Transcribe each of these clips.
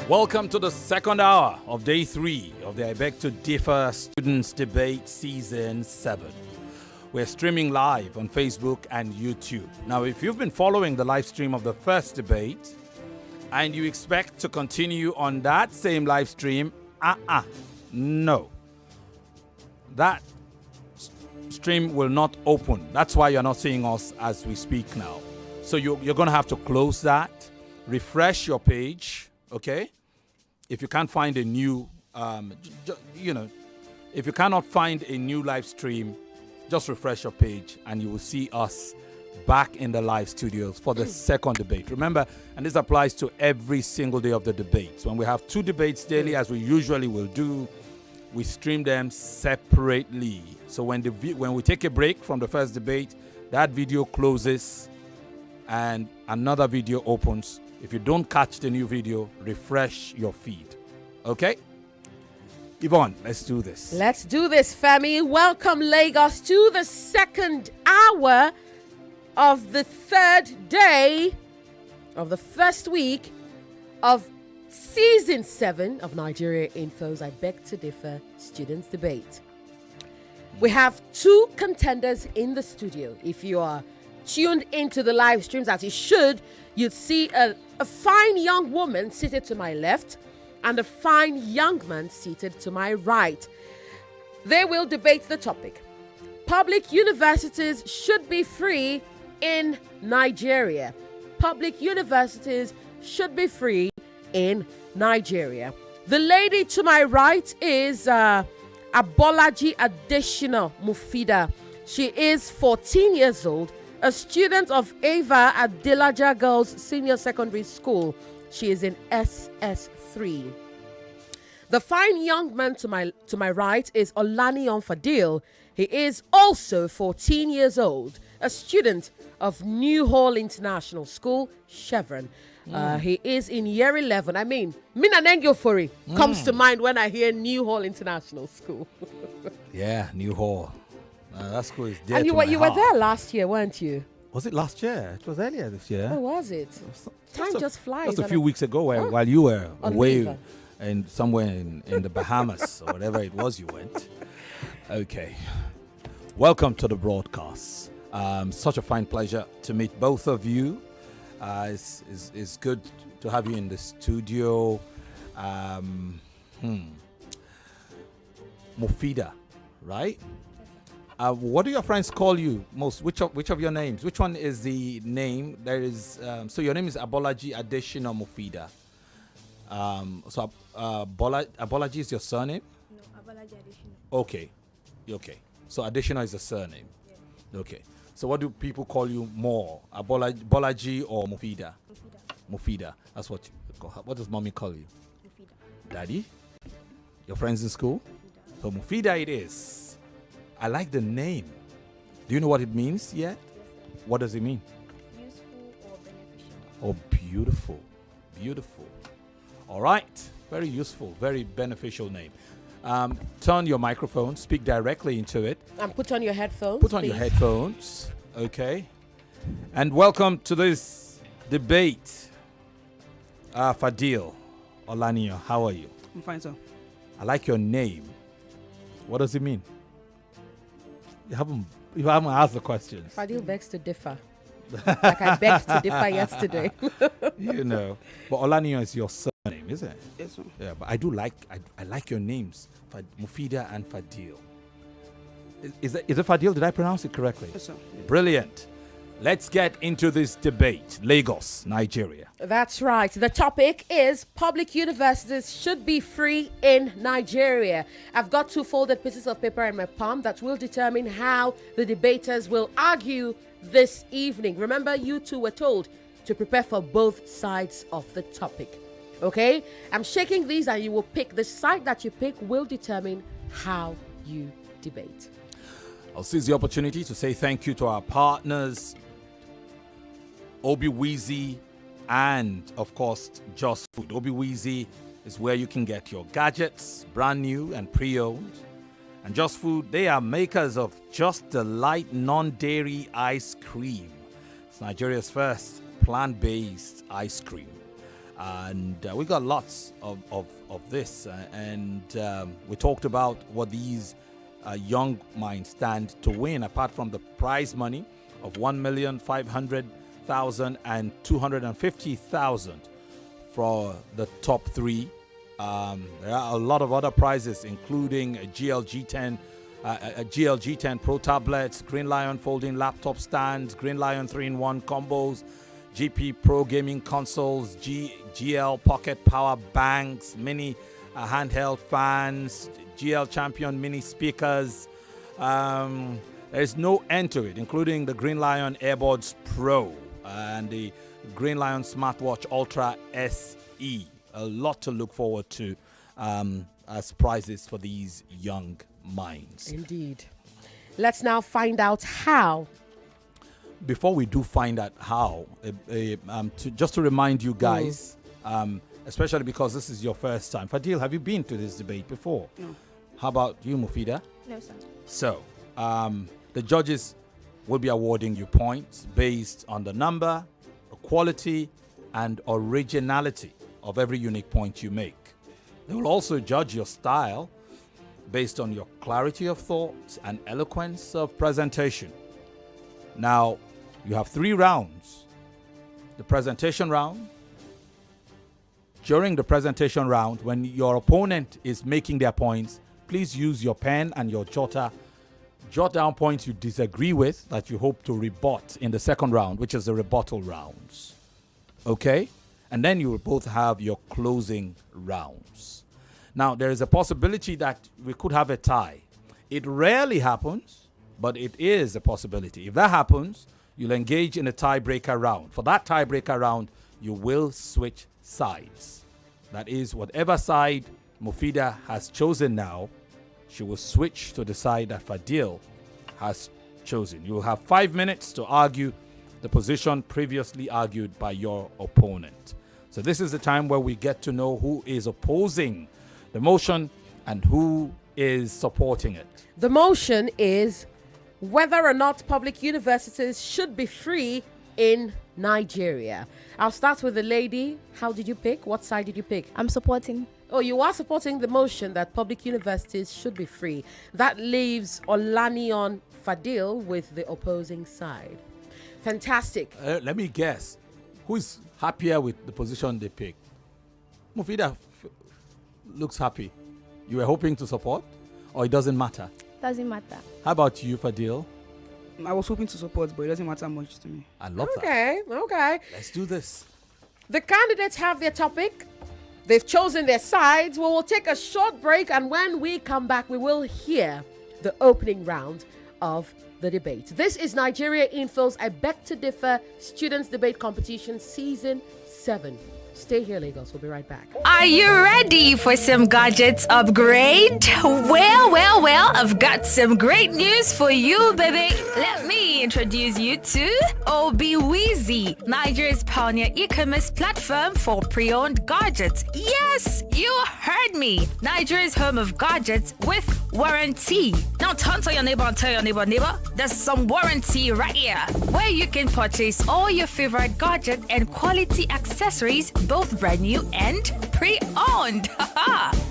Welcome to the second hour of day 3 of the I Beg to Differ Students Debate Season 7. We're streaming live on Facebook and YouTube. Now, if you've been following the live stream of the first debate and you expect to continue on that same live stream, no. That stream will not open. That's why you're not seeing us as we speak now. So you're going to have to close that, refresh your page, okay? If you can't find a new, if you cannot find a new live stream, just refresh your page and you will see us back in the live studios for the second debate. Remember, and this applies to every single day of the debates. When we have 2 debates daily, as we usually will do, we stream them separately. So when we take a break from the first debate, that video closes and another video opens. If you don't catch the new video, refresh your feed. Okay? Yvonne, let's do this. Let's do this, Femi. Welcome, Lagos, to the second hour of the third day of the first week of Season 7 of Nigeria Info's I Beg to Differ Students Debate. We have 2 contenders in the studio. If you are tuned into the live streams, as you should, you'd see a fine young woman seated to my left and a fine young man seated to my right. They will debate the topic. Public universities should be free in Nigeria. Public universities should be free in Nigeria. The lady to my right is Abolaji Adeshina Mufeedah. She is 14 years old, a student of Ava at Adelaja Girls Senior Secondary School. She is in SS3. The fine young man to my right is Olaniyan Fadil. He is also 14 years old, a student of New Hall International School, Chevron. He is in year 11. I mean, Minanengyofori comes to mind when I hear New Hall International School. Yeah, New Hall. That school is dear and you to were my you were heart. there last year, weren't you? Was it last year? It was earlier this year. Oh, was it? Time just flies. Just a few weeks ago, while you were On away leave. and somewhere in the Bahamas or whatever it was you went. Okay. Welcome to the broadcast. Such a fine pleasure to meet both of you. It's good to have you in the studio. Mufeedah, right? What do your friends call you most? Which of your names? Which one is the name? There is so your name is Abolaji Adeshina Mufeedah. So Abolaji is your surname? No, Abolaji Adeshina. Okay. So Adeshina is the surname. Yeah. Okay. So what do people call you more? Abolaji or Mufeedah? Mufeedah. That's what you call her. What does mommy call you? Mufeedah. Daddy? Your friends in school? Mufeedah. So Mufeedah it is. I like the name. Do you know what it means yet? Yes, sir. What does it mean? Useful or beneficial. Oh, beautiful. Beautiful. All right. Very useful. Very beneficial name. Turn your microphone. Speak directly into it. And put on your headphones. Put on your headphones. Okay. And welcome to this debate. Fadil, Olaniyan, how are you? I'm fine, sir. I like your name. What does it mean? You haven't asked the questions. Fadil begs to differ. Like I begged to differ yesterday. You know. But Olaniyan is your surname, isn't it? Yes, sir. Yeah, but I do like I like your names, Mufeedah and Fadil. Is it Fadil? Did I pronounce it correctly? Yes, sir. Brilliant. Let's get into this debate. Lagos, Nigeria. That's right. The topic is public universities should be free in Nigeria. I've got 2 folded pieces of paper in my palm that will determine how the debaters will argue this evening. Remember, you two were told to prepare for both sides of the topic. Okay? I'm shaking these and you will pick. The side that you pick will determine how you debate. I'll seize the opportunity to say thank you to our partners, Obi-Weezy and, of course, Just Food. Obi-Weezy is where you can get your gadgets, brand new and pre-owned. And Just Food, they are makers of Just Delight non-dairy ice cream. It's Nigeria's first plant-based ice cream. And we got lots of this. We talked about what these young minds stand to win, apart from the prize money of 1,500,000 and 250,000 for the top three. There are a lot of other prizes, including a GLG10 Pro tablets, Green Lion folding laptop stands, Green Lion 3-in-1 combos, GP Pro gaming consoles, GL Pocket power banks, mini handheld fans, GL Champion mini speakers. There's no end to it, including the Green Lion AirBuds Pro and the Green Lion Smartwatch Ultra SE. A lot to look forward to as prizes for these young minds. Indeed. Let's now find out how. Before we do find out how, just to remind you guys, especially because this is your first time. Fadil, have you been to this debate before? No. How about you, Mufeedah? No, sir. So, the judges will be awarding you points based on the number, the quality, and originality of every unique point you make. They will also judge your style based on your clarity of thought and eloquence of presentation. Now, you have 3 rounds. The presentation round. During the presentation round, when your opponent is making their points, please use your pen and your jotter. Jot down points you disagree with that you hope to rebut in the second round, which is the rebuttal rounds. Okay? And then you will both have your closing rounds. Now, there is a possibility that we could have a tie. It rarely happens, but it is a possibility. If that happens, you'll engage in a tiebreaker round. For that tiebreaker round, you will switch sides. That is, whatever side Mufeedah has chosen now, she will switch to the side that Fadil has chosen. You will have 5 minutes to argue the position previously argued by your opponent. So this is the time where we get to know who is opposing the motion and who is supporting it. The motion is whether or not public universities should be free in Nigeria. I'll start with the lady. How did you pick? What side did you pick? I'm supporting. Oh, you are supporting the motion that public universities should be free. That leaves Olaniyan Fadil with the opposing side. Fantastic. Let me guess. Who is happier with the position they pick? Mufeedah looks happy. You were hoping to support? Or it doesn't matter? Doesn't matter. How about you, Fadil? I was hoping to support, but it doesn't matter much to me. I love that. Okay. Let's do this. The candidates have their topic. They've chosen their sides. We will take a short break, and when we come back, we will hear the opening round of the debate. This is Nigeria Info's I Beg to Differ Students Debate Competition Season 7. Stay here, Lagos. We'll be right back. Are you ready for some gadgets upgrade? Well, I've got some great news for you, baby. Let me introduce you to Obi-Weezy, Nigeria's pioneer e-commerce platform for pre-owned gadgets. Yes, you heard me. Nigeria's home of gadgets with warranty. Now turn to your neighbor and tell your neighbor, there's some warranty right here, where you can purchase all your favorite gadgets and quality accessories, both brand new and pre-owned.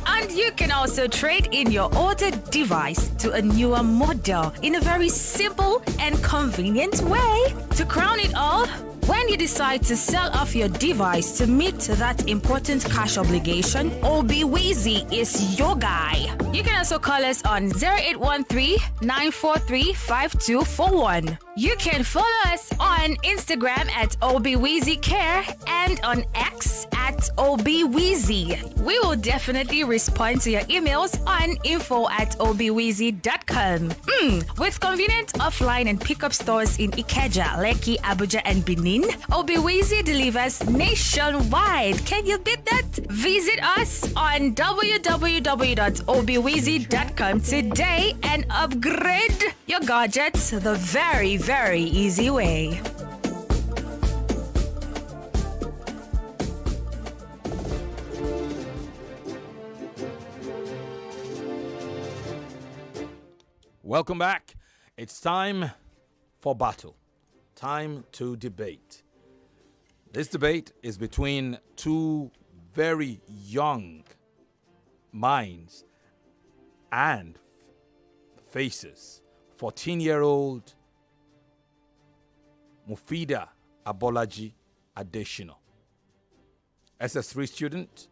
And you can also trade in your older device to a newer model in a very simple and convenient way. To crown it all, when you decide to sell off your device to meet that important cash obligation, Obi-Weezy is your guy. You can also call us on 0813-943-5241. You can follow us on Instagram at Obi-Weezy Care and on X at at obweezy. We will definitely respond to your emails on info@obweezy.com. With convenient offline and pickup stores in Ikeja, Lekki, Abuja, and Benin, Obweezy delivers nationwide. Can you beat that? Visit us on www.obweezy.com today and upgrade your gadgets the very, very easy way. Welcome back. It's time for battle. Time to debate. This debate is between two very young minds and faces. 14-year-old Mufeedah Abolaji Adeshina, SS3 student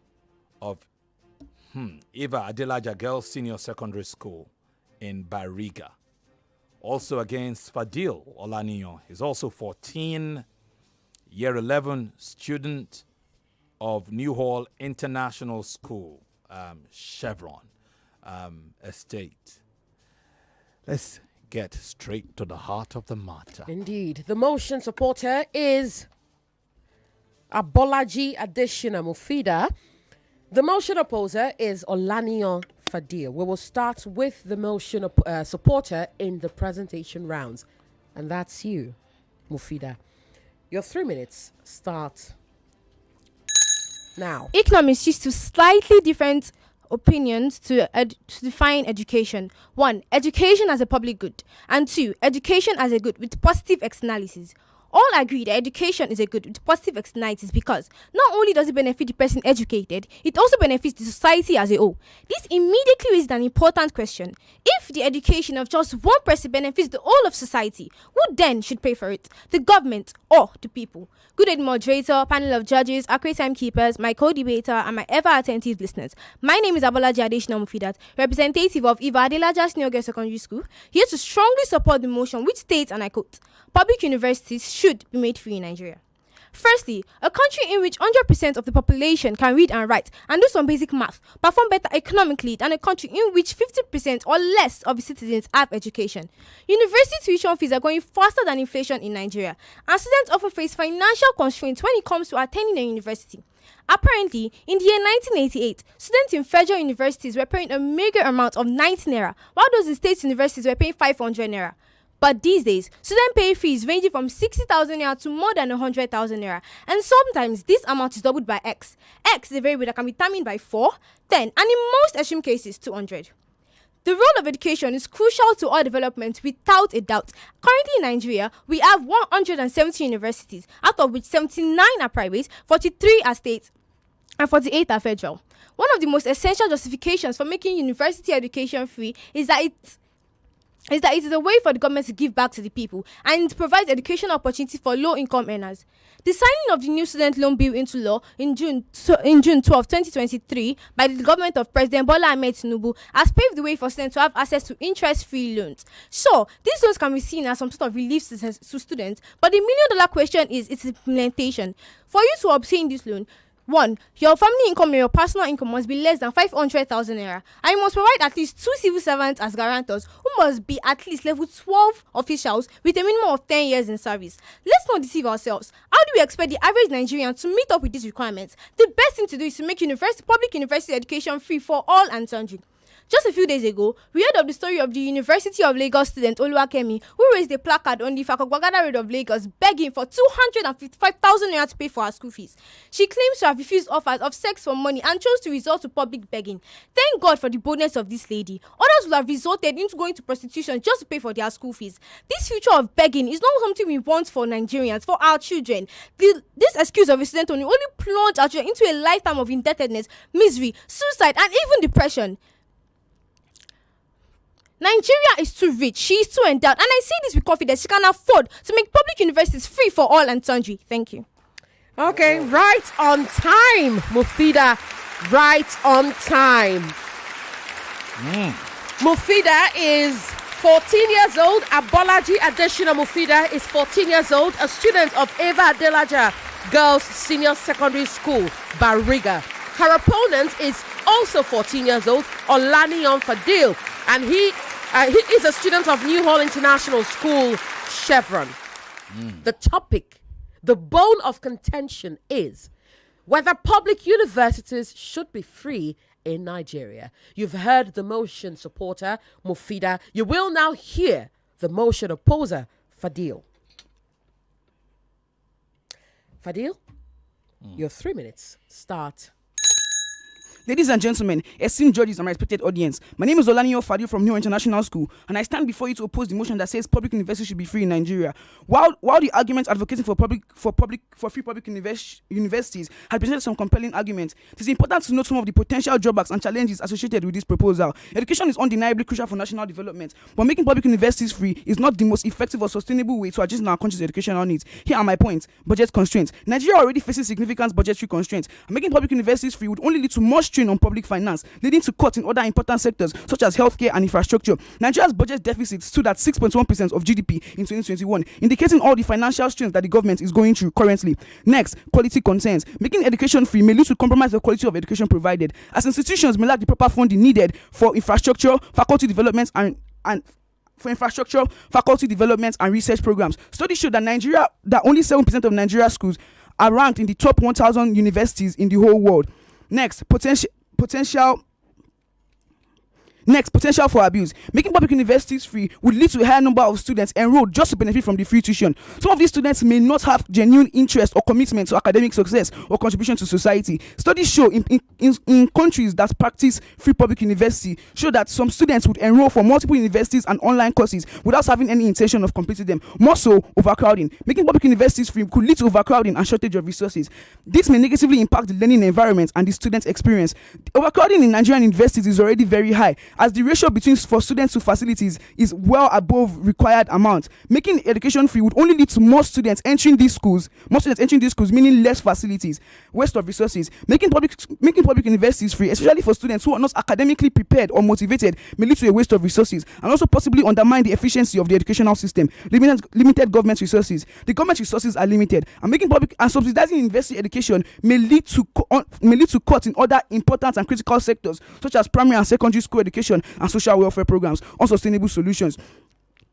of Adelaja Girls Senior Secondary School in Bariga. Also against Fadil Olaniyan. He's also 14, year 11 student of New Hall International School, Chevron Estate. Let's get straight to the heart of the matter. Indeed. The motion supporter is Abolaji Adeshina Mufeedah. The motion opposer is Olaniyan Fadil. We will start with the motion supporter in the presentation rounds. And that's you, Mufeedah. Your 3 minutes start now. Economists used to slightly different opinions to define education. 1. Education as a public good. And 2. Education as a good with positive externalities. All agree that education is a good with positive externalities because not only does it benefit the person educated, it also benefits the society as a whole. This immediately raises an important question. If the education of just one person benefits the whole of society, who then should pay for it? The government or the people? Good aid moderator, panel of judges, accurate timekeepers, my co-debater, and my ever-attentive listeners. My name is Abolaji Adeshina Mufeedah, representative of Adelaja Senior Girls Secondary School, here to strongly support the motion which states, and I quote, public universities should be made free in Nigeria. Firstly, a country in which 100% of the population can read and write and do some basic math perform better economically than a country in which 50% or less of its citizens have education. University tuition fees are going faster than inflation in Nigeria, and students often face financial constraints when it comes to attending a university. Apparently, in the year 1988, students in federal universities were paying a meager amount of 90 naira, while those in state universities were paying 500 naira. But these days, students pay fees ranging from 60,000 naira to more than 100,000 naira. And sometimes this amount is doubled by X. X is a variable that can be determined by 4, 10, and in most extreme cases, 200. The role of education is crucial to our development without a doubt. Currently in Nigeria, we have 170 universities, out of which 79 are private, 43 are state, and 48 are federal. One of the most essential justifications for making university education free is that it is a way for the government to give back to the people and it provides educational opportunity for low-income earners. The signing of the new student loan bill into law in June 12, 2023 by the government of President Bola Ahmed Tinubu has paved the way for students to have access to interest-free loans. So, these loans can be seen as some sort of relief to students, but the million-dollar question is its implementation. For you to obtain this loan, 1. Your family income and your personal income must be less than 500,000 naira. And you must provide at least 2 civil servants as guarantors who must be at least level 12 officials with a minimum of 10 years in service. Let's not deceive ourselves. How do we expect the average Nigerian to meet up with these requirements? The best thing to do is to make public university education free for all and sundry. Just a few days ago, we heard of the story of the University of Lagos student Femi, who raised a placard on the Fakogbagada Road of Lagos begging for 255,000 naira to pay for her school fees. She claims to have refused offers of sex for money and chose to resort to public begging. Thank God for the boldness of this lady. Others would have resorted into going to prostitution just to pay for their school fees. This future of begging is not something we want for Nigerians, for our children. This excuse of a student only plunged our children into a lifetime of indebtedness, misery, suicide, and even depression. Nigeria is too rich, she is too endowed, and I say this with confidence, she can afford to make public universities free for all and sundry. Thank you. Okay, right on time, Mufeedah. Right on time. Mufeedah is 14 years old. Abolaji Adeshina Mufeedah is 14 years old, a student of Adelaja Girls Senior Secondary School, Bariga. Her opponent is also 14 years old, Olaniyan Fadil, and he is a student of New Hall International School, Chevron. The topic, the bone of contention is whether public universities should be free in Nigeria. You've heard the motion supporter, Mufeedah. You will now hear the motion opposer, Fadil. Fadil, your 3 minutes start. Ladies and gentlemen, esteemed judges and my respected audience, my name is Olaniyan Fadil from New International School, and I stand before you to oppose the motion that says public universities should be free in Nigeria. While the argument advocating for free public universities had presented some compelling arguments, it is important to note some of the potential drawbacks and challenges associated with this proposal. Education is undeniably crucial for national development, but making public universities free is not the most effective or sustainable way to address our country's educational needs. Here are my points. Budget constraints. Nigeria already faces significant budgetary constraints, and making public universities free would only lead to more strain on public finance, leading to cuts in other important sectors such as healthcare and infrastructure. Nigeria's budget deficit stood at 6.1% of GDP in 2021, indicating all the financial strains that the government is going through currently. Next, quality concerns. Making education free may lead to compromise the quality of education provided, as institutions may lack the proper funding needed for infrastructure, faculty development and research programs. Studies show that only 7% of Nigeria's schools are ranked in the top 1,000 universities in the whole world. Next, potential for abuse. Making public universities free would lead to a higher number of students enrolled just to benefit from the free tuition. Some of these students may not have genuine interest or commitment to academic success or contribution to society. Studies show in countries that practice free public university show that some students would enroll for multiple universities and online courses without having any intention of completing them. More so, overcrowding. Making public universities free could lead to overcrowding and shortage of resources. This may negatively impact the learning environment and the student experience. Overcrowding in Nigerian universities is already very high, as the ratio for students to facilities is well above required amount. Making education free would only lead to more students entering these schools, meaning less facilities, waste of resources. Making public universities free, especially for students who are not academically prepared or motivated, may lead to a waste of resources and also possibly undermine the efficiency of the educational system. Limited government resources. The government resources are limited, and making public and subsidizing university education may lead to cuts in other important and critical sectors such as primary and secondary school education and social welfare programs. Unsustainable solutions.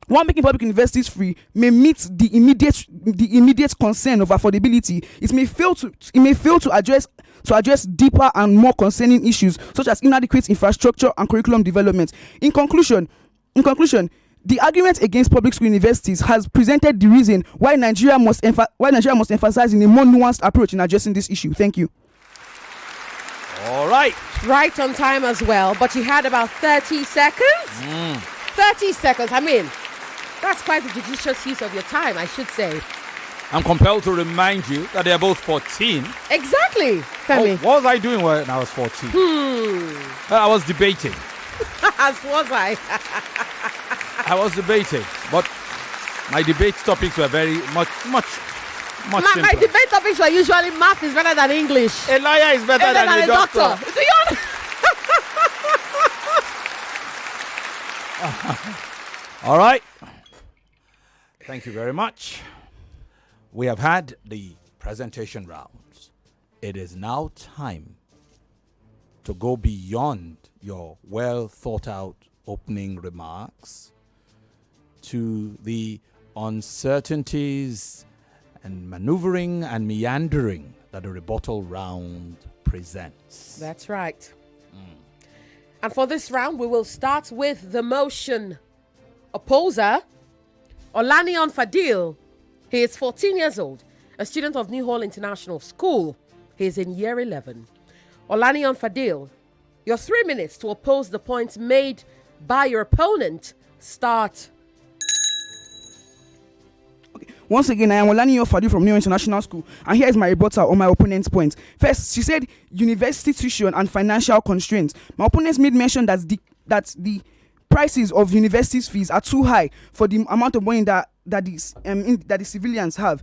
While making public universities free may meet the immediate concern of affordability, it may fail to address deeper and more concerning issues such as inadequate infrastructure and curriculum development. In conclusion, the argument against public school universities has presented the reason why Nigeria must emphasize in a more nuanced approach in addressing this issue. Thank you. All right. Right on time as well, but you had about 30 seconds. 30 seconds. I mean, that's quite a judicious use of your time, I should say. I'm compelled to remind you that they're both 14. Exactly, Femi. What was I doing when I was 14? I was debating. As was I. I was debating, but my debate topics were very much My simpler. debate topics were usually math is better than English. A liar is better than a doctor. Do you All right. Thank you very much. We have had the presentation rounds. It is now time to go beyond your well thought out opening remarks to the uncertainties and maneuvering and meandering that the rebuttal round presents. That's right. And for this round, we will start with the motion opposer, Olaniyan Fadil. He is 14 years old, a student of New Hall International School. He is in year 11. Olaniyan Fadil, your 3 minutes to oppose the points made by your opponent start. Once again, I am Olaniyan Fadil from New International School, and here is my rebuttal on my opponent's points. First, she said university tuition and financial constraints. My opponents made mention that the prices of university fees are too high for the amount of money that the civilians have.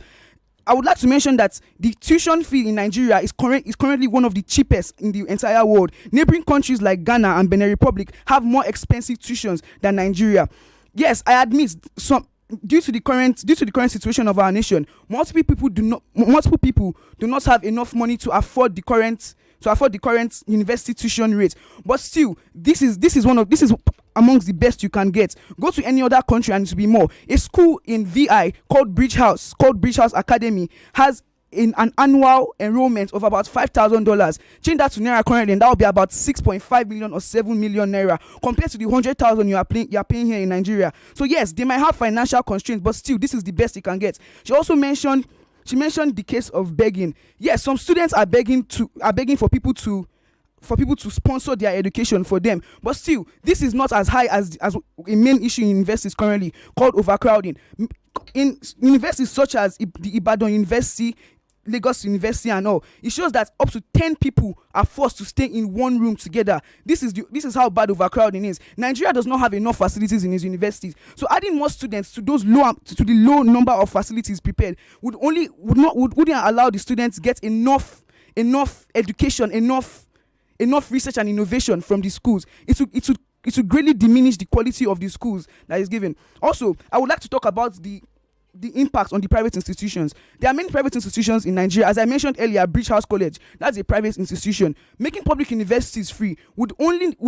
I would like to mention that the tuition fee in Nigeria is currently one of the cheapest in the entire world. Neighboring countries like Ghana and Benin Republic have more expensive tuitions than Nigeria. Yes, I admit due to the current situation of our nation, multiple people do not have enough money to afford the current university tuition rate. But still, this is amongst the best you can get. Go to any other country and it will be more. A school in VI called Bridge House Academy has in an annual enrollment of about $5,000. Change that to naira currently, and that will be about 6.5 million or 7 million naira compared to the 100,000 you are paying here in Nigeria. So yes, they might have financial constraints, but still, this is the best you can get. She mentioned the case of begging. Yes, some students are begging for people to sponsor their education for them, but still, this is not as high as a main issue in universities currently, called overcrowding. In universities such as the Ibadan University, Lagos University and all, it shows that up to 10 people are forced to stay in one room together. This is how bad overcrowding is. Nigeria does not have enough facilities in its universities, so adding more students to the low number of facilities prepared wouldn't allow the students to get enough education, enough research and innovation from the schools. It would greatly diminish the quality of the schools that is given. Also, I would like to talk about the impact on the private institutions. There are many private institutions in Nigeria. As I mentioned earlier, Bridge House College, that's a private institution. Making public universities free would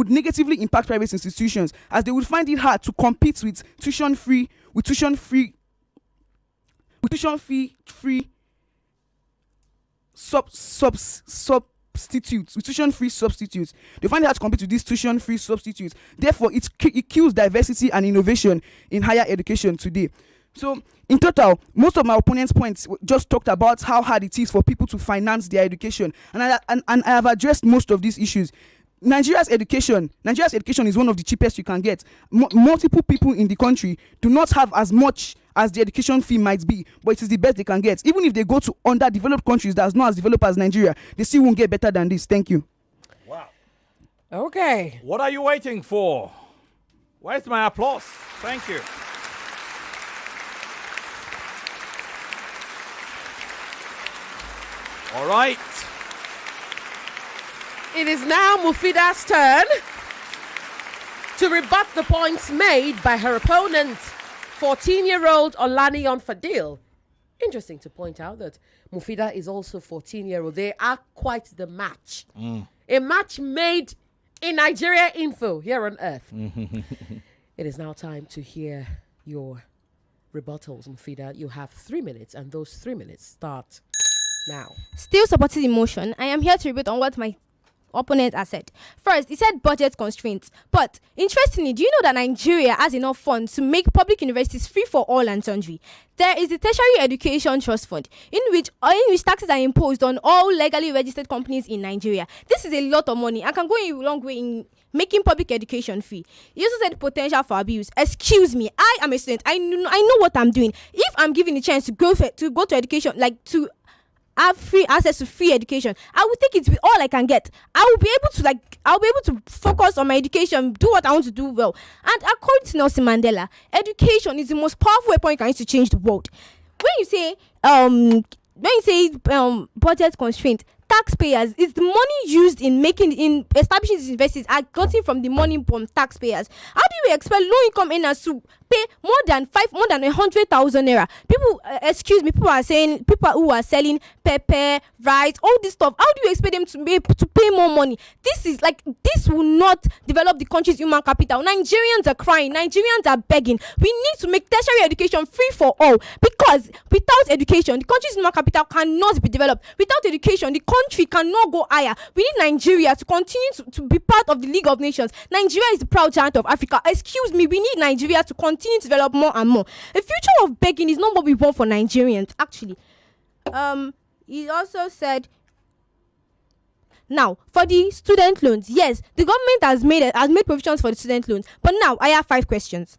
negatively impact private institutions, as they would find it hard to compete with tuition fee substitutes. They find it hard to compete with these tuition-free substitutes. Therefore, it kills diversity and innovation in higher education today. So, in total, most of my opponent's points just talked about how hard it is for people to finance their education, and I have addressed most of these issues. Nigeria's education is one of the cheapest you can get. Multiple people in the country do not have as much as the education fee might be, but it is the best they can get. Even if they go to underdeveloped countries that's not as developed as Nigeria, they still won't get better than this. Thank you. Wow. Okay. What are you waiting for? Where's my applause? Thank you. All right. It is now Mufeedah's turn to rebut the points made by her opponent, 14-year-old Olaniyan Fadil. Interesting to point out that Mufeedah is also 14-year-old. They are quite the match. A match made in Nigeria Info here on Earth. It is now time to hear your rebuttals, Mufeedah. You have 3 minutes, and those 3 minutes start now. Still supporting the motion, I am here to rebut on what my opponent has said. First, he said budget constraints. But interestingly, do you know that Nigeria has enough funds to make public universities free for all and sundry? There is the Tertiary Education Trust Fund, in which taxes are imposed on all legally registered companies in Nigeria. This is a lot of money and can go a long way in making public education free. He also said potential for abuse. Excuse me, I am a student. I know what I'm doing. If I'm given a chance to go to education, like to have free access to free education, I will take it with all I can get. I'll be able to focus on my education, do what I want to do well. And according to Nelson Mandela, education is the most powerful weapon you can use to change the world. When you say budget constraint, taxpayers, is the money used in establishing these universities are gotten from the money from taxpayers. How do you expect low-income earners to pay more than 100,000 naira? People who are selling pepper, rice, all this stuff. How do you expect them to pay more money? This will not develop the country's human capital. Nigerians are crying. Nigerians are begging. We need to make tertiary education free for all, because without education, the country's human capital cannot be developed. Without education, the country cannot go higher. We need Nigeria to continue to be part of the League of Nations. Nigeria is the proud giant of Africa. Excuse me, we need Nigeria to continue to develop more and more. The future of begging is not what we want for Nigerians, actually. He also said, now for the student loans, yes, the government has made provisions for the student loans, but now I have 5 questions.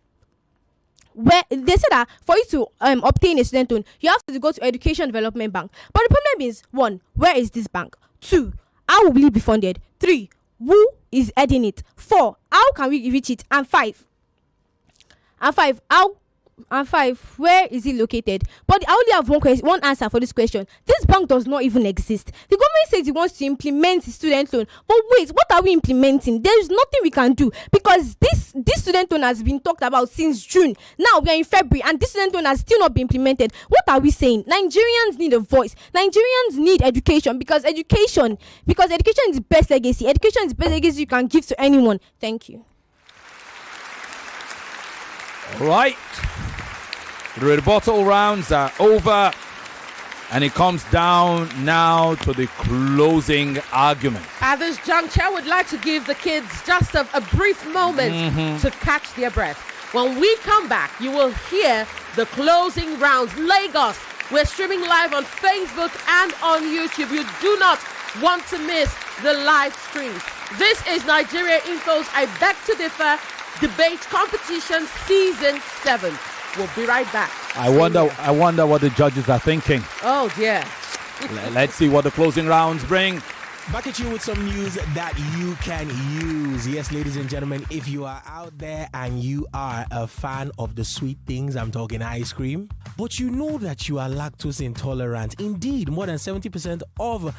Where they said that for you to obtain a student loan, you have to go to Education Development Bank. But the problem is, 1, where is this bank? 2, how will it be funded? 3, who is heading it? 4, how can we reach it? And 5, how And 5, where is it located? But I only have one answer for this question. This bank does not even exist. The government says it wants to implement the student loan. But wait, what are we implementing? There is nothing we can do because this student loan has been talked about since June. Now we are in February and this student loan has still not been implemented. What are we saying? Nigerians need a voice. Nigerians need education because education is the best legacy. Education is the best legacy you can give to anyone. Thank you. All right. The rebuttal rounds are over, and it comes down now to the closing argument. At this juncture, I would like to give the kids just a brief moment to catch their breath. When we come back, you will hear the closing rounds. Lagos, we're streaming live on Facebook and on YouTube. You do not want to miss the live streams. This is Nigeria Info's I Beg to Differ Debate Competition Season 7. We'll be right back. I wonder what the judges are thinking. Oh, dear. Let's see what the closing rounds bring. Back at you with some news that you can use. Yes, ladies and gentlemen, if you are out there and you are a fan of the sweet things, I'm talking ice cream, but you know that you are lactose intolerant. Indeed, more than 70% of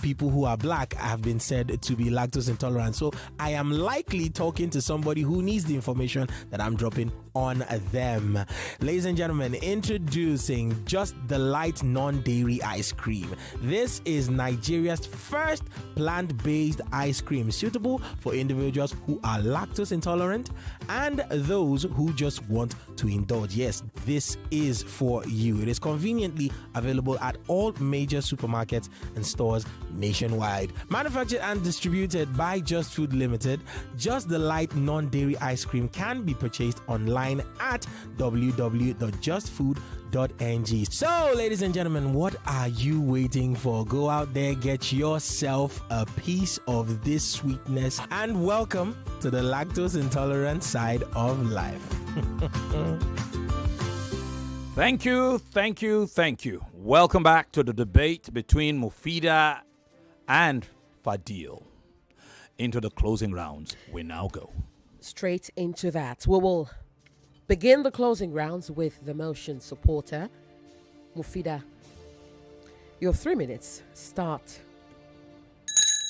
people who are black have been said to be lactose intolerant. So I am likely talking to somebody who needs the information that I'm dropping on them. Ladies and gentlemen, introducing Just the Light non-dairy ice cream. This is Nigeria's first plant-based ice cream suitable for individuals who are lactose intolerant and those who just want to indulge. Yes, this is for you. It is conveniently available at all major supermarkets and stores nationwide. Manufactured and distributed by Just Food Limited, Just the Light non-dairy ice cream can be purchased online at www.justfood.ng. So, ladies and gentlemen, what are you waiting for? Go out there, get yourself a piece of this sweetness, and welcome to the lactose intolerant side of life. Thank you. Welcome back to the debate between Mufeedah and Fadil. Into the closing rounds we now go. Straight into that. We will begin the closing rounds with the motion supporter. Mufeedah, your 3 minutes start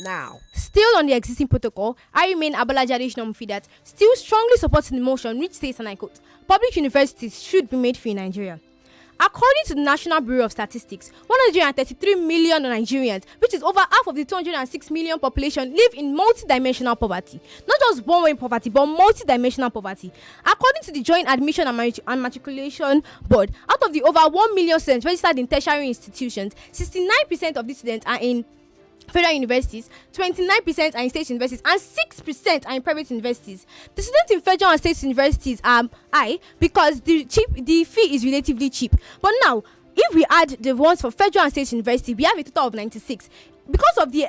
now. Still on the existing protocol, I remain Abolaji Adeshina Mufeedah, still strongly supporting the motion which states, and I quote, public universities should be made free in Nigeria. According to the National Bureau of Statistics, 133 million Nigerians, which is over half of the 206 million population, live in multidimensional poverty. Not just one-way poverty, but multidimensional poverty. According to the Joint Admission and Matriculation Board, out of the over 1 million students registered in tertiary institutions, 69% of these students are in federal universities, 29% are in state universities, and 6% are in private universities. The students in federal and state universities are high because the fee is relatively cheap. But now, if we add the ones for federal and state university, we have a total of 96. Because of the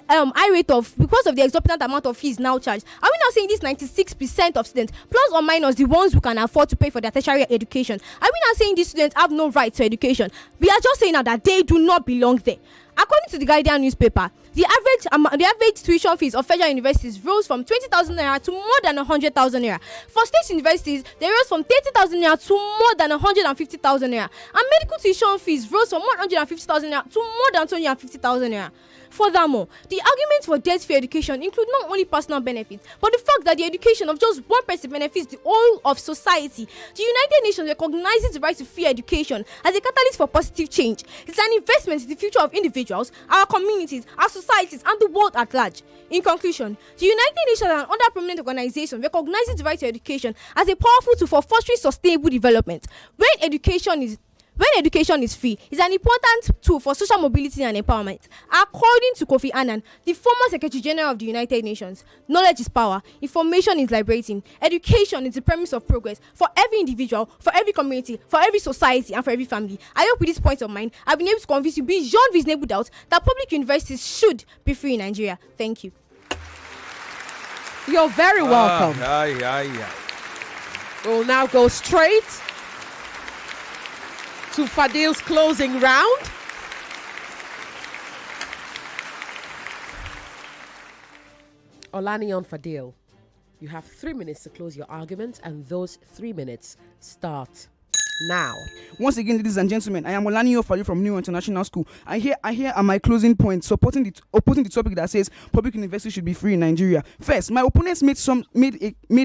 because of the exorbitant amount of fees now charged, are we now saying this 96% of students, plus or minus the ones who can afford to pay for their tertiary education, are we now saying these students have no right to education? We are just saying now that they do not belong there. According to the Guardian newspaper, the average tuition fees of federal universities rose from 20,000 naira to more than 100,000 naira. For state universities, they rose from 30,000 naira to more than 150,000 naira. And medical tuition fees rose from 150,000 naira to more than 250,000 naira. Furthermore, the arguments for debt-free education include not only personal benefits, but the fact that the education of just one person benefits the whole of society. The United Nations recognizes the right to free education as a catalyst for positive change. It's an investment in the future of individuals, our communities, our societies, and the world at large. In conclusion, the United Nations and other prominent organizations recognizes the right to education as a powerful tool for fostering sustainable development. When education is free, it's an important tool for social mobility and empowerment. According to Kofi Annan, the former Secretary General of the United Nations, knowledge is power, information is liberating, education is the premise of progress for every individual, for every community, for every society, and for every family. I hope with this point of mine, I've been able to convince you beyond reasonable doubt that public universities should be free in Nigeria. Thank you. You're very welcome. We'll now go straight to Fadil's closing round. Olaniyan, Fadil, you have 3 minutes to close your argument, and those 3 minutes start now. Once again, ladies and gentlemen, I am Olaniyan Fadil from New International School. And here are my closing points opposing the topic that says public universities should be free in Nigeria. First, my opponents made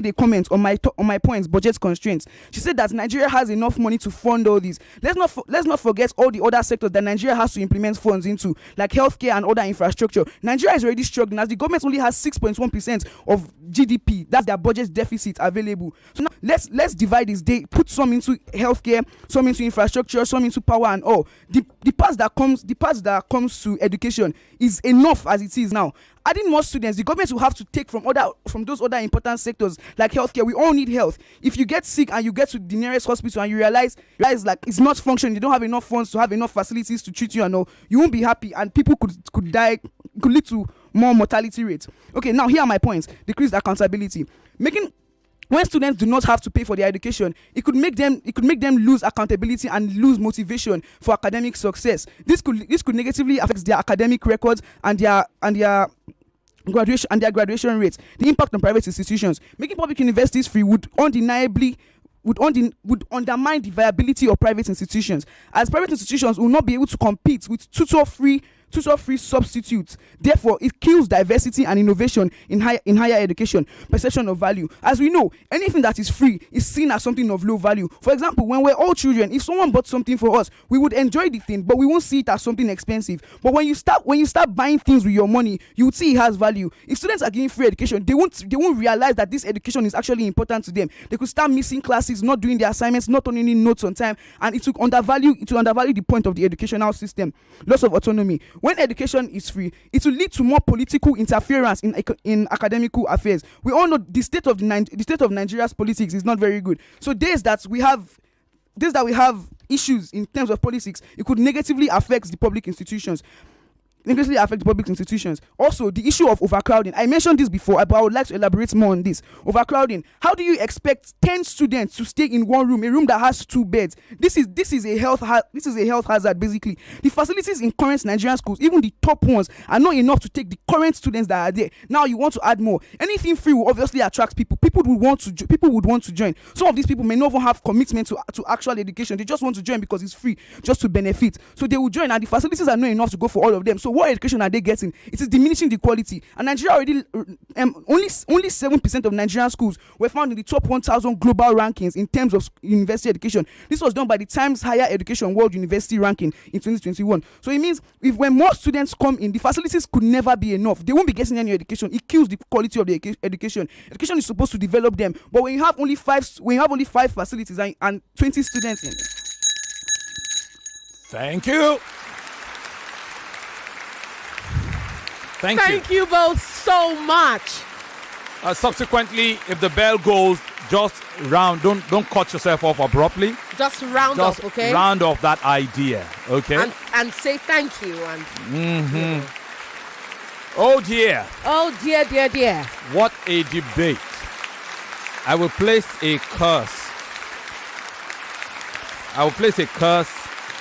a comment on my points, budget constraints. She said that Nigeria has enough money to fund all these. Let's not forget all the other sectors that Nigeria has to implement funds into, like healthcare and other infrastructure. Nigeria is already struggling as the government only has 6.1% of GDP. That's their budget deficit available. So now let's divide this. They put some into healthcare, some into infrastructure, some into power and all. The parts that comes to education is enough as it is now. Adding more students, the government will have to take from those other important sectors like healthcare. We all need health. If you get sick and you get to the nearest hospital and you realize like it's not functioning, you don't have enough funds to have enough facilities to treat you and all, you won't be happy and people could die, could lead to more mortality rates. Okay, now here are my points. Decreased accountability. When students do not have to pay for their education, it could make them lose accountability and lose motivation for academic success. This could negatively affect their academic records and their graduation rates. The impact on private institutions. Making public universities free would undeniably undermine the viability of private institutions, as private institutions will not be able to compete with tutor-free substitutes. Therefore, it kills diversity and innovation in higher education. Perception of value. As we know, anything that is free is seen as something of low value. For example, when we're all children, if someone bought something for us, we would enjoy the thing, but we won't see it as something expensive. But when you start buying things with your money, you would see it has value. If students are getting free education, they won't realize that this education is actually important to them. They could start missing classes, not doing their assignments, not turning in notes on time, and it will undervalue the point of the educational system. Loss of autonomy. When education is free, it will lead to more political interference in academical affairs. We all know the state of Nigeria's politics is not very good. So days that we have issues in terms of politics, it could negatively affect the public institutions. Also, the issue of overcrowding. I mentioned this before, but I would like to elaborate more on this. Overcrowding. How do you expect 10 students to stay in one room, a room that has 2 beds? This is a health hazard, basically. The facilities in current Nigerian schools, even the top ones, are not enough to take the current students that are there. Now you want to add more. Anything free will obviously attract people. People would want to join. Some of these people may not even have commitment to actual education. They just want to join because it's free, just to benefit. So they will join, and the facilities are not enough to go for all of them. So what education are they getting? It is diminishing the quality. And Nigeria already only 7% of Nigerian schools were found in the top 1,000 global rankings in terms of university education. This was done by the Times Higher Education World University Ranking in 2021. So it means when more students come in, the facilities could never be enough. They won't be getting any education. It kills the quality of the education. Education is supposed to develop them, but when you have only five facilities and 20 students in. Thank you. Thank you both so much. Subsequently, if the bell goes, just round. Don't cut yourself off abruptly. Just round off, okay? Round off that idea, okay? And say thank you. And Oh dear. Oh dear. What a debate. I will place a curse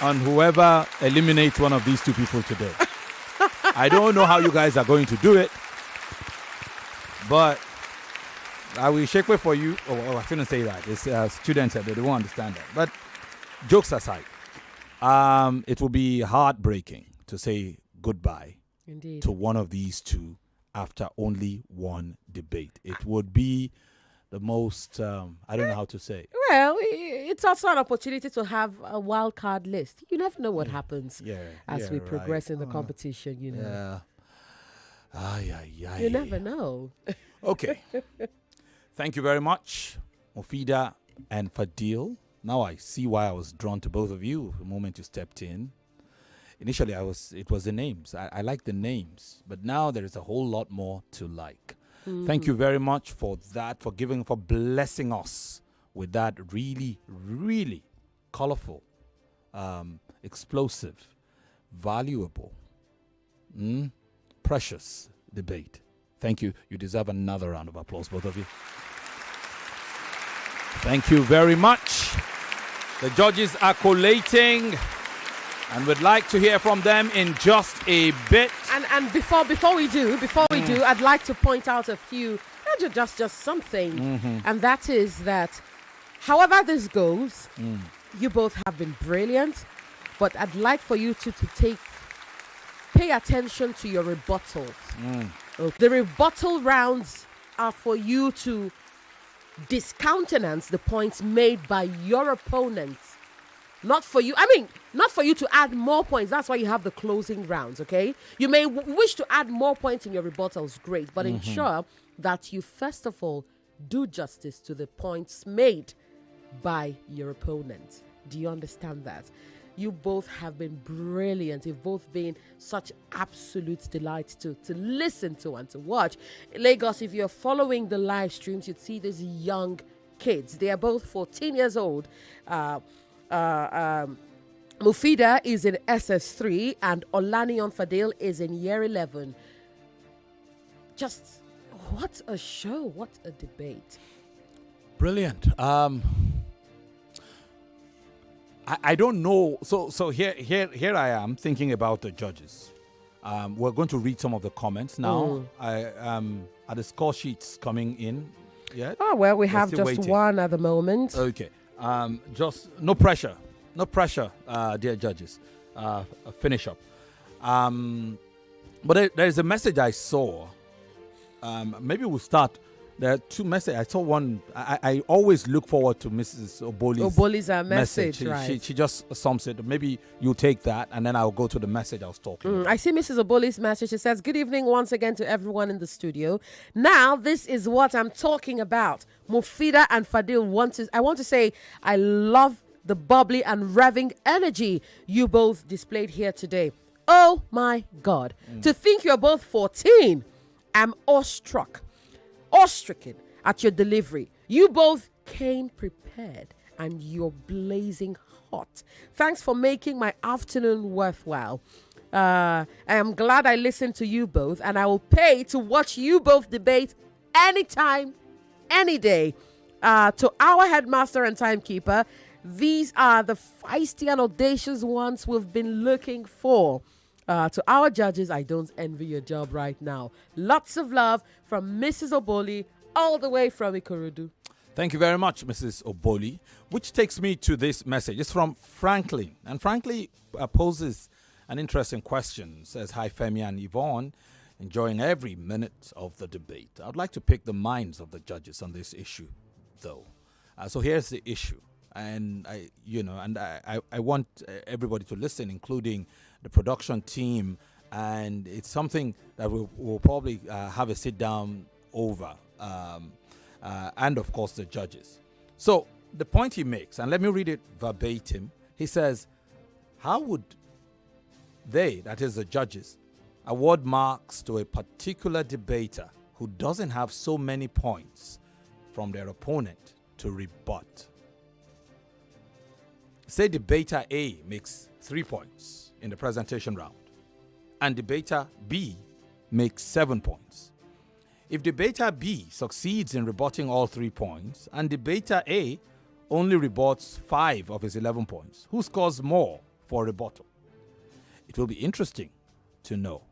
on whoever eliminates one of these two people today. I don't know how you guys are going to do it, but I will shake way for you. Oh, I shouldn't say that. It's students that they won't understand that. But jokes aside, it will be heartbreaking to say goodbye indeed to one of these two after only one debate. It would be the most, I don't know how to say. Well, it's also an opportunity to have a wild card list. You never know what happens as we progress in the competition, you know. Yeah. You never know. Okay. Thank you very much, Mufeedah and Fadil. Now I see why I was drawn to both of you the moment you stepped in. Initially, it was the names. I like the names, but now there is a whole lot more to like. Thank you very much for that, for blessing us with that really, really colorful, explosive, valuable, precious debate. Thank you. You deserve another round of applause, both of you. Thank you very much. The judges are collating, and we'd like to hear from them in just a bit. And before we do, I'd like to point out a few, just something, and that is that, however this goes, You both have been brilliant, but I'd like for you to pay attention to your rebuttals. Okay. The rebuttal rounds are for you to discountenance the points made by your opponents. Not for you to add more points. That's why you have the closing rounds, okay? You may wish to add more points in your rebuttals, great, but ensure that you first of all do justice to the points made by your opponent. Do you understand that? You both have been brilliant. You've both been such absolute delight to listen to and to watch. Lagos, if you're following the live streams, you'd see these young kids. They are both 14 years old. Mufeedah is in SS3 and Olaniyan Fadil is in year 11. Just what a show, what a debate. Brilliant. I don't know. So here I am thinking about the judges. We're going to read some of the comments now. Are the score sheets coming in yet? Oh, well, we We're have still just waiting. one at the moment. Okay. Just no pressure, dear judges. Finish up. But there's a message I saw. Maybe we'll start. There are two messages. I saw one. I always look forward to Mrs. Oboli's message, She, right? she just sums it. Maybe you take that, and then I'll go to the message I was talking about. I see Mrs. Oboli's message. She says, "Good evening once again to everyone in the studio. Now, this is what I'm talking about. Mufeedah and Fadil I want to say I love the bubbly and revving energy you both displayed here today. Oh my God. To think you're both 14, I'm awestricken at your delivery. You both came prepared and you're blazing hot. Thanks for making my afternoon worthwhile. I am glad I listened to you both and I will pay to watch you both debate anytime, any day. To our headmaster and timekeeper, these are the feisty and audacious ones we've been looking for. To our judges, I don't envy your job right now. Lots of love from Mrs. Oboli, all the way from Ikorodu." Thank you very much, Mrs. Oboli. Which takes me to this message. It's from Franklin. And Franklin poses an interesting question. Says, "Hi, Femi and Yvonne. Enjoying every minute of the debate. I'd like to pick the minds of the judges on this issue, though. So here's the issue. And I want everybody to listen, including the production team, and it's something that we'll probably have a sit down over, and of course the judges. So the point he makes, and let me read it verbatim. He says, how would they, that is the judges, award marks to a particular debater who doesn't have so many points from their opponent to rebut? Say debater A makes 3 points in the presentation round, and debater B makes 7 points. If debater B succeeds in rebutting all 3 points, and debater A only rebuts 5 of his 11 points, who scores more for rebuttal? It will be interesting to know.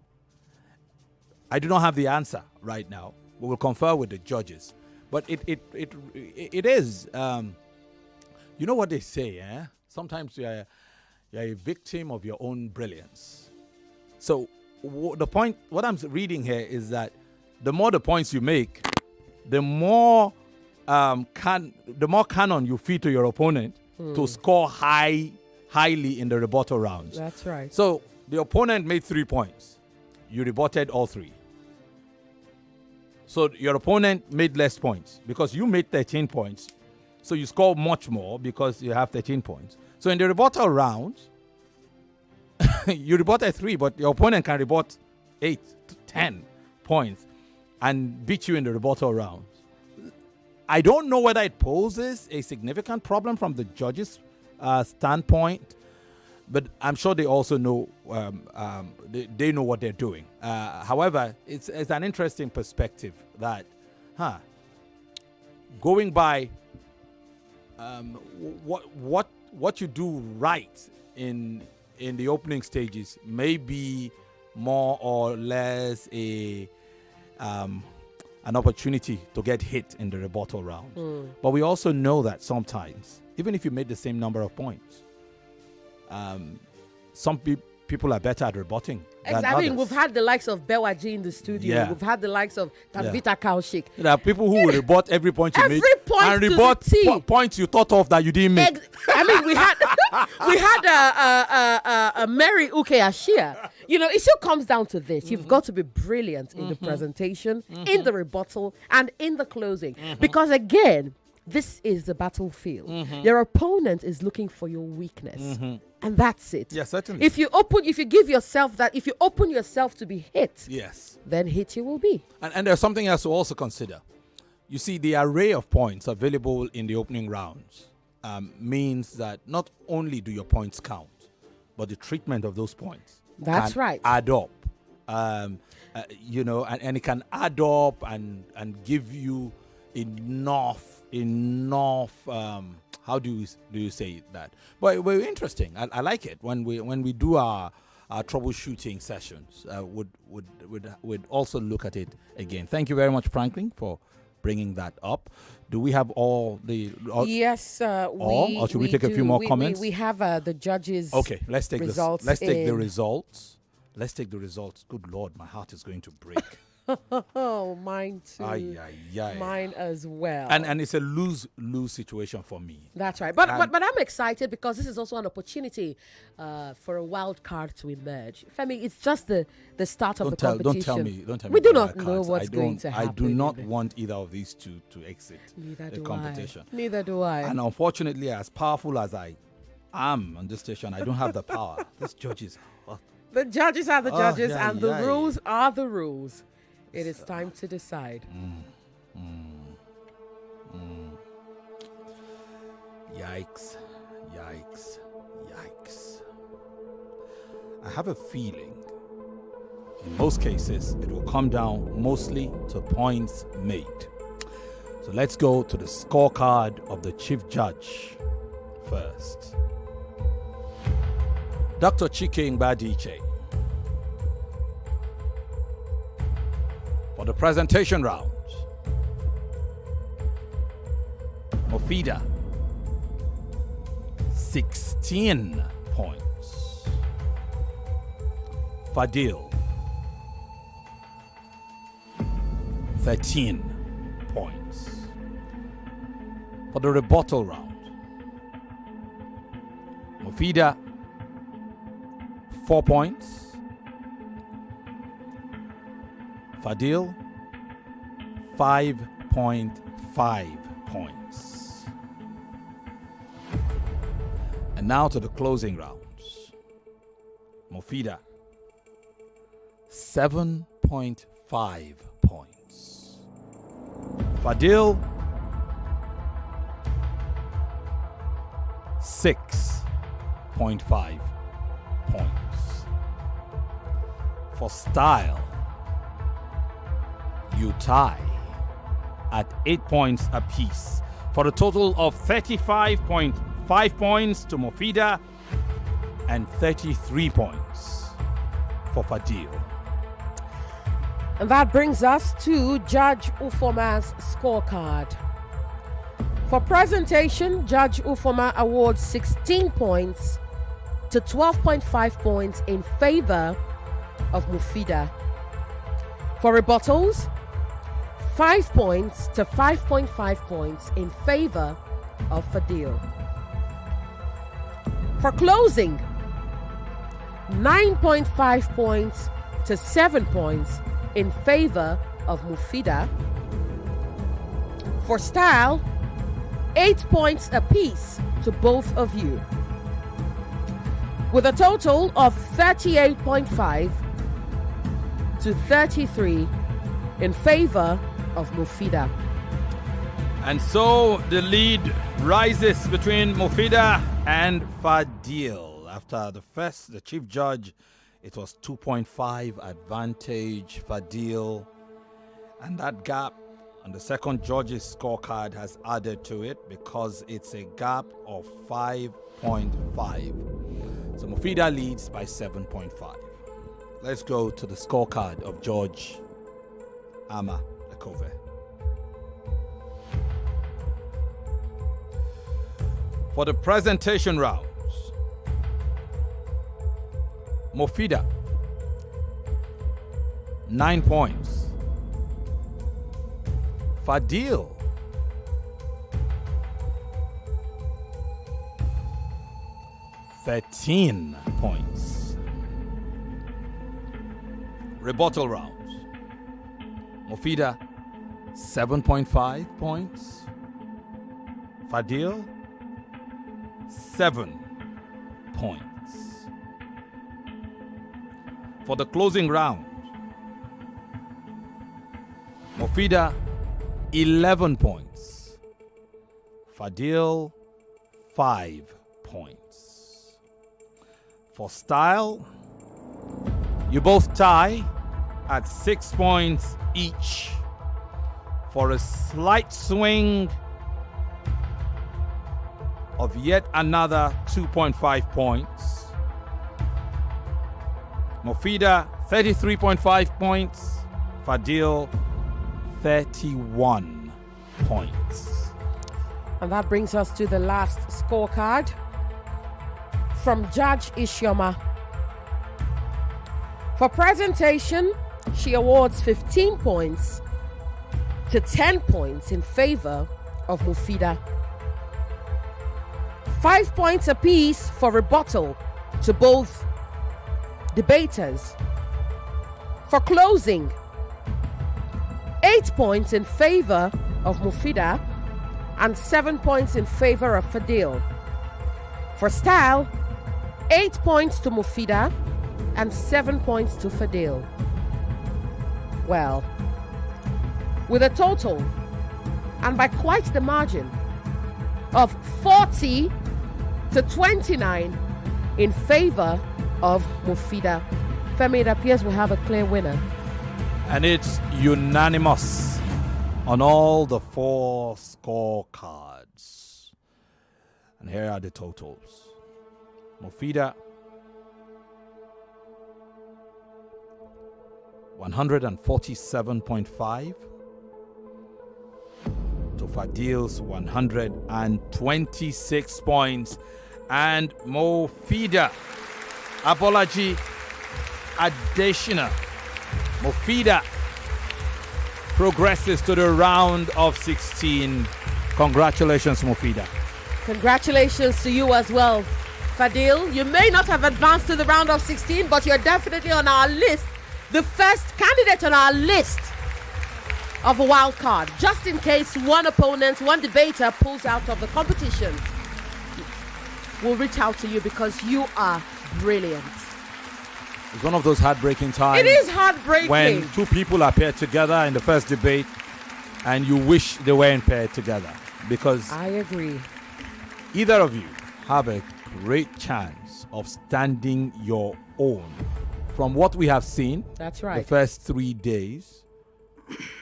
I do not have the answer right now. We will confer with the judges, but it is. You know what they say, eh? Sometimes you're a victim of your own brilliance. So the point, what I'm reading here is that the more the points you make, the more canon you feed to your opponent to score highly in the rebuttal rounds. That's right. So the opponent made 3 points. You rebutted all 3. So your opponent made less points because you made 13 points. So you score much more because you have 13 points. So in the rebuttal round, you rebutted 3, but your opponent can rebut 8 to 10 points and beat you in the rebuttal round. I don't know whether it poses a significant problem from the judges' standpoint, but I'm sure they also know they know what they're doing. However, it's an interesting perspective that, going by what you do right in the opening stages may be more or less a an opportunity to get hit in the rebuttal round. But we also know that sometimes, even if you made the same number of points, some people are better at rebutting. I mean, we've had the likes of Bewaji in the studio. Yeah. We've had the likes of Tavita Kaushik. There are people who will rebut every point you Every make point and to rebut the T. points you thought of that you didn't make. I mean, we had a Mary Uke Ashia. You know, it still comes down to this. You've got to be brilliant in the presentation, in the rebuttal, and in the closing. Because again, this is the battlefield. Your opponent is looking for your weakness. And that's it. Yeah, certainly. If you open yourself to be hit, Yes. then hit you will be. And there's something else to also consider. You see, the array of points available in the opening rounds means that not only do your points count, but the treatment of those points That's can right. add up. You know, and it can add up and give you enough. How do you say that? But very interesting. I like it when we do our troubleshooting sessions. Would also look at it again. Thank you very much, Franklin, for bringing that up. Do we have all the? Yes, or should we take a few more comments? We have the judges. Okay, let's take results. Let's take the in- results. Let's take the results. Good Lord, my heart is going to break. Oh, mine too. Ay, ay, ay. Mine as well. And it's a lose situation for me. That's right. But I'm excited because this is also an opportunity for a wild card to emerge. Femi, it's just the start of the competition. Don't tell me. We do about not know cards. what's going to happen. I do not want either of these two to exit Neither the do competition. I. Neither do I. And unfortunately, as powerful as I am on this station, I don't have the power. These judges. The judges are the judges, yeah, and the yeah. rules are the rules. It is time to decide. Yikes. I have a feeling in most cases it will come down mostly to points made. So let's go to the scorecard of the chief judge first. Dr. Chike Mbadiche. For the presentation round, Mufeedah, 16 points. Fadil, 13 points. For the rebuttal round, Mufeedah, 4 points. Fadil, 5.5 points. And now to the closing rounds. Mufeedah, 7.5 points. Fadil, 6.5 points. For style, you tie at 8 points apiece for a total of 35.5 points to Mufeedah and 33 points for Fadil. And that brings us to Judge Ufoma's scorecard. For presentation, Judge Ufoma awards 16 points to 12.5 points in favor of Mufeedah. For rebuttals, 5 points to 5.5 points in favor of Fadil. For closing, 9.5 points to 7 points in favor of Mufeedah. For style, 8 points apiece to both of you, with a total of 38.5 to 33 in favor of Mufeedah. And so the lead rises between Mufeedah and Fadil. After the chief judge, it was 2.5 advantage Fadil. And that gap on the second judge's scorecard has added to it because it's a gap of 5.5. So Mufeedah leads by 7.5. Let's go to the scorecard of Judge Ama, the over. For the presentation rounds, Mufeedah, 9 points. Fadil, 13 points. Rebuttal rounds, Mufeedah, 7.5 points. Fadil, 7 points. For the closing round, Mufeedah, 11 points. Fadil, 5 points. For style, you both tie at 6 points each. For a slight swing of yet another 2.5 points. Mufeedah, 33.5 points. Fadil, 31 points. And that brings us to the last scorecard from Judge Isioma. For presentation, she awards 15 points to 10 points in favor of Mufeedah. 5 points apiece for rebuttal to both debaters. For closing, 8 points in favor of Mufeedah and 7 points in favor of Fadil. For style, 8 points to Mufeedah and 7 points to Fadil. Well, with a total, and by quite the margin, of 40 to 29 in favor of Mufeedah. Femi, it appears we have a clear winner. And it's unanimous on all the 4 scorecards. And here are the totals. Mufeedah, 147.5 to Fadil's 126 points. And Mufeedah, Abolaji, Adeshina, Mufeedah progresses to the round of 16. Congratulations, Mufeedah. Congratulations to you as well, Fadil. You may not have advanced to the round of 16, but you're definitely on our list. The first candidate on our list of a wild card, just in case one opponent, one debater pulls out of the competition. We'll reach out to you because you are brilliant. It's one of those heartbreaking times. It is heartbreaking. When 2 people are paired together in the first debate and you wish they weren't paired together. Because I agree. Either of you have a great chance of standing your own. From what we have seen, that's right, the first 3 days,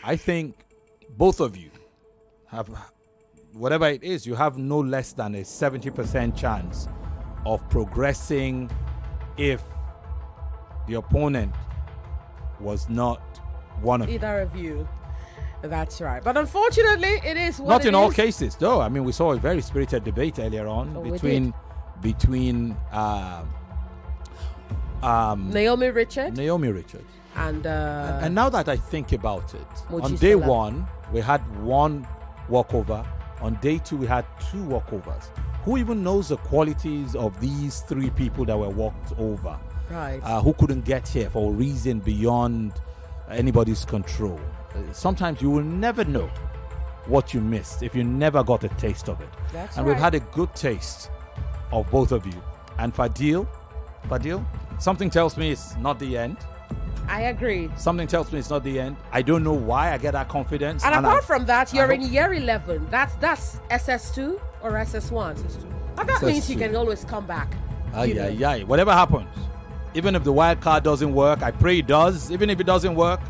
I think both of you have, whatever it is, you have no less than a 70% chance of progressing if the opponent was not one of either of you. That's right. But unfortunately, it is what not it in all is. cases, though. I mean, we saw a very spirited debate earlier on between Naomi Richards and now that I think about it, Moji on day Sola. 1 we had 1 walkover. On day 2 we had 2 walkovers. Who even knows the qualities of these 3 people that were walked over? Right. Who couldn't get here for a reason beyond anybody's control? Sometimes you will never know what you missed if you never got a taste of it. That's and right. we've had a good taste of both of you. And Fadil, something tells me it's not the end. I agree. Something tells me it's not the end. I don't know why I get that confidence. And apart from that, you're in year 11. That's SS2 or SS1. And that means you can always come back. Whatever happens, even if the wild card doesn't work, I pray it does. Even if it doesn't work,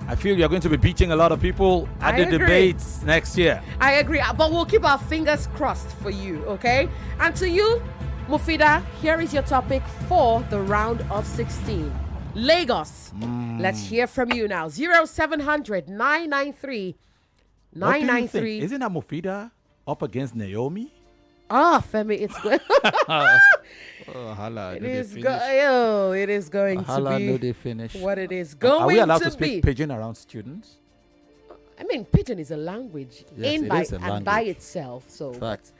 I feel you're going to be beating a lot of people at the debates next year. I agree. But we'll keep our fingers crossed for you, okay? And to you, Mufeedah, here is your topic for the round of 16. Lagos. Let's hear from you now. 0700 993 993. Isn't that Mufeedah up against Naomi? Femi, it's good. It is going to be they finish. what it is going Are we allowed to to speak be. pidgin around students? I mean, pidgin is a language Yes, it is a and by language. itself. So, Fact.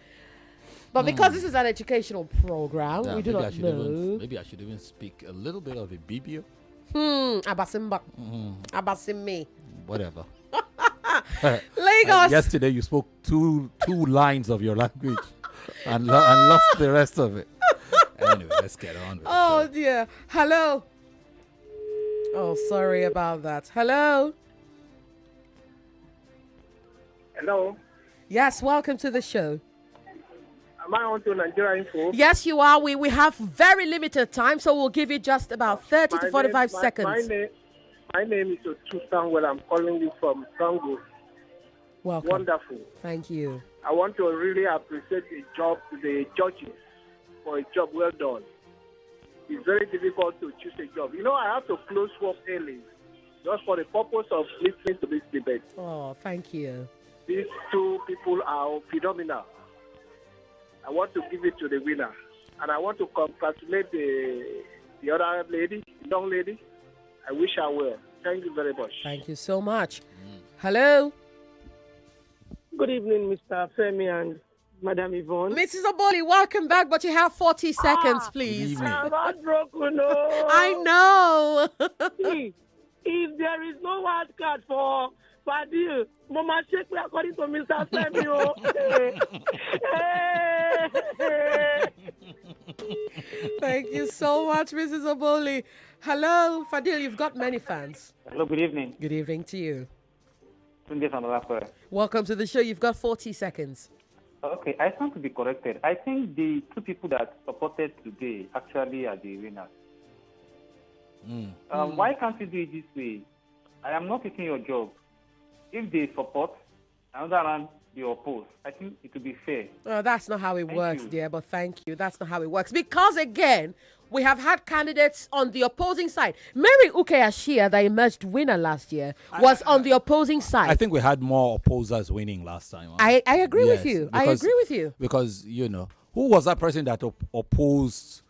but because this is an educational program, we do not know. Maybe I should even speak a little bit of a Bibio. Abasimba, Abasimi. Whatever. Lagos. Yesterday you spoke two lines of your language and lost the rest of it. Anyway, let's get on with Oh the show. dear. Hello. Oh, sorry about that. Hello. Hello. Yes, welcome to the show. Am I on to Nigeria Info? Yes, you are. We have very limited time, so we'll give you just about 30 to 45 seconds. My name is Otu Samuel. I'm calling you from Congo. Welcome. Wonderful. Thank you. I want to really appreciate the judges for a job well done. It's very difficult to choose a job. You know, I have to close work early just for the purpose of listening to this debate. Oh, thank you. These two people are phenomenal. I want to give it to the winner. And I want to congratulate the other lady, young lady. I wish her well. Thank you very much. Thank you so much. Hello. Good evening, Mr. Femi and Madam Yvonne. Mrs. Oboli, welcome back, but you have 40 seconds, please. evening. I'm heartbroken. No. I know. See, if there is no wild card for Fadil, Mama Shake me according to Mr. Femi. Thank you so much, Mrs. Oboli. Hello, Fadil, you've got many fans. Hello, good evening. Good evening to you. Tunde from Alakore. Welcome to the show. You've got 40 seconds. Okay, I stand to be corrected. I think the two people that supported today actually are the winners. Why can't you do it this way? I am not taking your job. If they support, another round they oppose. I think it will be fair. Oh, that's not how it Thank works, you. dear, but thank you. That's not how it works. Because, again, we have had candidates on the opposing side. Mary Ukeyashia, that emerged winner last year, was on the opposing side. I think we had more opposers winning last time. I agree with Yes, you. I because- agree with you. Because, you know, who was that person that opposed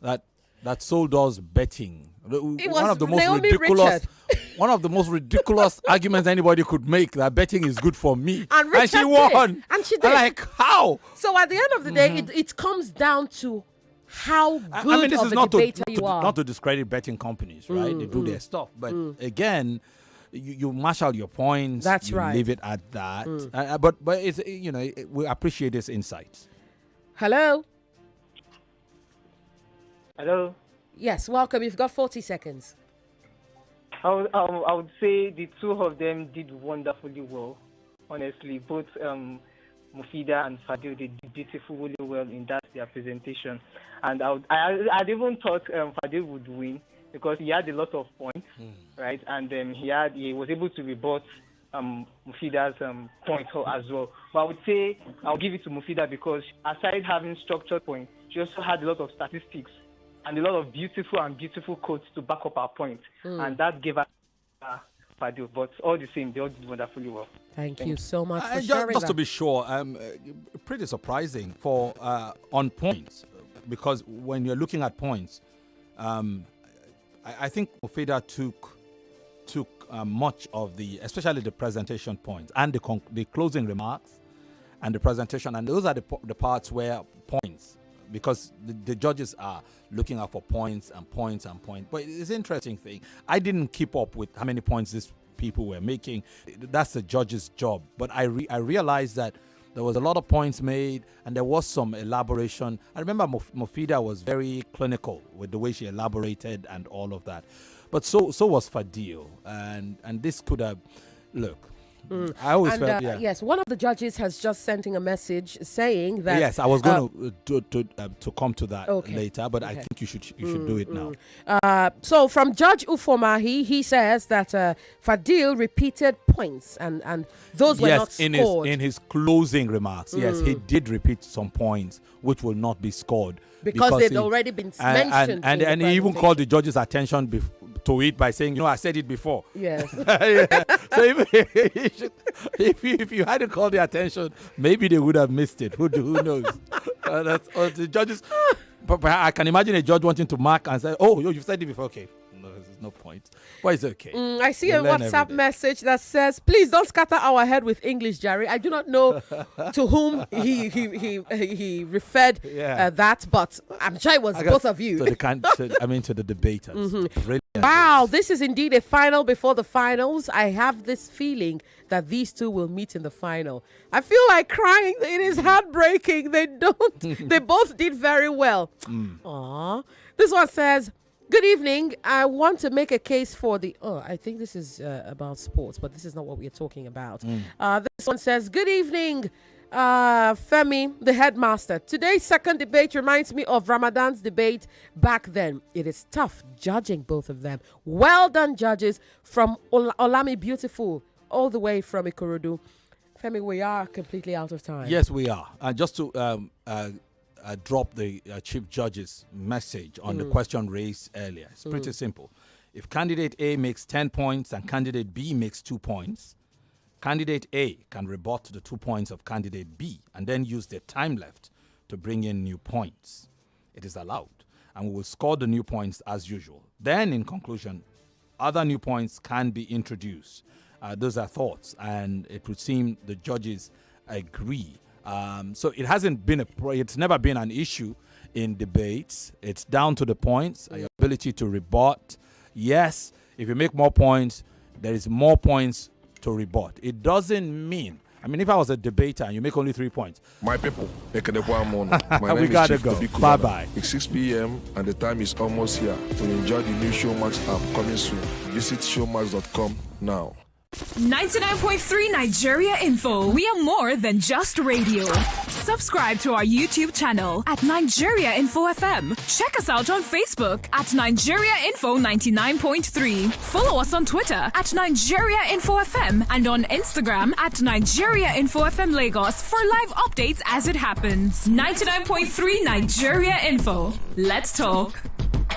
that sold us betting? It One was of the most Naomi ridiculous Richard. one of the most ridiculous arguments anybody could make, that betting is good for me. And Richard she did. won. And she I'm did. like, how? So at the end of the day, it comes down to how good I mean, this of is a not debater you are. not to discredit betting companies, right? They do their stuff. But again, you marshal your points. That's you right. leave it at that. But it's, you know, we appreciate this insights. Hello? Hello. Yes, welcome. You've got 40 seconds. I would say the two of them did wonderfully well. Honestly, both Mufeedah and Fadil did beautifully well in their presentation. And I'd even thought Fadil would win because he had a lot of points, right? And he was able to rebut Mufeedah's point as well. But I would say I'll give it to Mufeedah because aside having structured points, she also had a lot of statistics and a lot of beautiful quotes to back up our point. And that gave us Fadil. But all the same, they all did wonderfully well. Thank you so much for Just, sharing just that. to be sure, pretty surprising for on points, because when you're looking at points, I think Mufeedah took much of especially the presentation points and the closing remarks and the presentation, and those are the parts where points, because the judges are looking out for points and points and points. But it's an interesting thing. I didn't keep up with how many points these people were making. That's the judge's job. But I realized that there was a lot of points made and there was some elaboration. I remember Mufeedah was very clinical with the way she elaborated and all of that. But so was Fadil. And this could have, look, I always felt, yes, one of the judges has just sent in a message saying that. Yes, I was going to come to that later, but I Okay. think you should do it now. So from Judge Ufoma, he says that Fadil repeated points and those were not scored. in his closing remarks, yes, he did repeat some points which will not be scored because they'd already been mentioned. and he even called the judge's attention to it by saying, I said it before. Yes. Yeah. So if you hadn't called their attention, maybe they would have missed it. Who knows? The judges. But I can imagine a judge wanting to mark and say, "Oh, you've said it before." Okay, no, there's no point. But it's okay. I see a WhatsApp message that says, "Please don't scatter our head with English, Jerry." I do not know to whom he referred that, but I'm sure it was both of you. To the debaters. Brilliant. Wow, this is indeed a final before the finals. I have this feeling that these two will meet in the final. I feel like crying. It is heartbreaking. They both did very well. Aww. This one says, "Good evening. I want to make a case for the..." Oh, I think this is about sports, but this is not what we're talking about. This one says, "Good evening, Femi, the headmaster. Today's second debate reminds me of Ramadan's debate back then. It is tough judging both of them. Well done, judges." From Olami Beautiful, all the way from Ikorodu. Femi, we are completely out of time. Yes, we are. Just to drop the chief judge's message on the question raised earlier. It's pretty simple. If candidate A makes 10 points and candidate B makes 2 points, candidate A can rebut the 2 points of candidate B and then use their time left to bring in new points. It is allowed. And we will score the new points as usual. Then, in conclusion, other new points can be introduced. Those are thoughts, and it would seem the judges agree. So it hasn't been it's never been an issue in debates. It's down to the points, your ability to rebut. Yes, if you make more points, there is more points to rebut. It doesn't mean, if I was a debater and you make only 3 points. My people, my name we is gotta Chief go. Tobi Kubana. Bye-bye. It's 6 p.m. and the time is almost here to enjoy the new Showmax app coming soon. Visit showmax.com now. 99.3 Nigeria Info. We are more than just radio. Subscribe to our YouTube channel at Nigeria Info FM. Check us out on Facebook at Nigeria Info 99.3. Follow us on Twitter at Nigeria Info FM and on Instagram at Nigeria Info FM Lagos for live updates as it happens. 99.3 Nigeria Info. Let's talk.